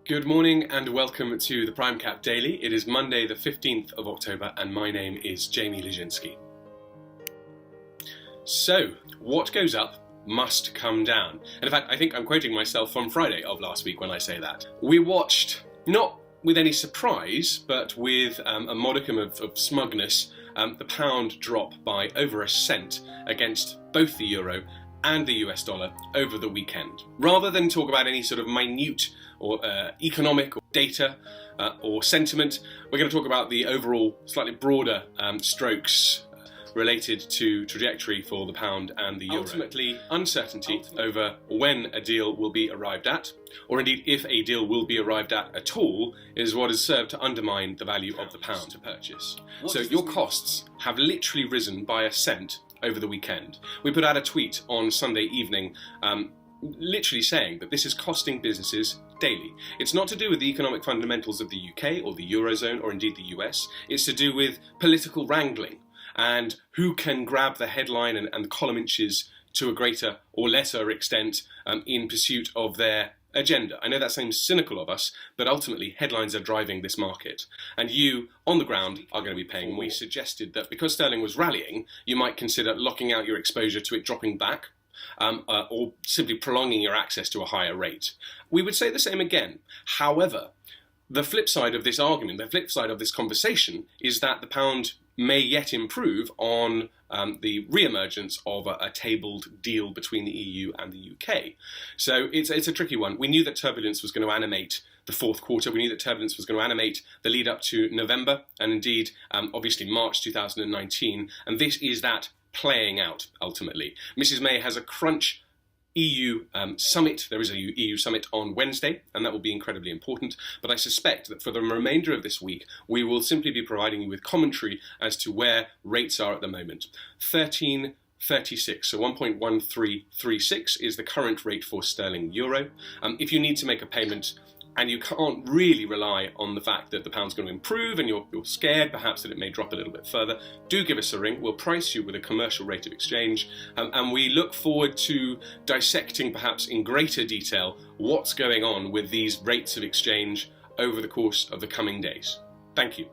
Good morning and welcome to the PrimeCap Daily. It is Monday the 15th of October and my name is Jamie Leszczynski. So, what goes up must come down. And in fact, I think I'm quoting myself from Friday of last week when I say that. We watched, not with any surprise, but with a modicum of smugness, the pound drop by over a cent against both the euro and the US dollar over the weekend. Rather than talk about any sort of minute or economic or data or sentiment, we're going to talk about the overall slightly broader strokes related to trajectory for the pound and the euro. Ultimately, uncertainty over when a deal will be arrived at, or indeed if a deal will be arrived at all, is what has served to undermine the value of the pound to purchase. So your costs have literally risen by a cent over the weekend. We put out a tweet on Sunday evening literally saying that this is costing businesses daily. It's not to do with the economic fundamentals of the UK or the Eurozone or indeed the US. It's to do with political wrangling and who can grab the headline and column inches to a greater or lesser extent in pursuit of their agenda. I know that seems cynical of us, but ultimately headlines are driving this market. And you, on the ground, are going to be paying more. We suggested that because sterling was rallying, you might consider locking out your exposure to it dropping back, or simply prolonging your access to a higher rate. We would say the same again. However, the flip side of this argument, the flip side of this conversation, is that the pound may yet improve on the re-emergence of a tabled deal between the EU and the UK. So it's a tricky one. We knew that turbulence was going to animate the fourth quarter. We knew that turbulence was going to animate the lead up to November and indeed, obviously, March 2019. And this is that playing out, ultimately. Mrs. May has a crunch EU summit. There is a EU summit on Wednesday, and that will be incredibly important. But I suspect that for the remainder of this week, we will simply be providing you with commentary as to where rates are at the moment. 13.36, so 1.1336 is the current rate for sterling euro. If you need to make a payment and you can't really rely on the fact that the pound's going to improve and you're scared perhaps that it may drop a little bit further, do give us a ring. We'll price you with a commercial rate of exchange, and we look forward to dissecting perhaps in greater detail what's going on with these rates of exchange over the course of the coming days. Thank you.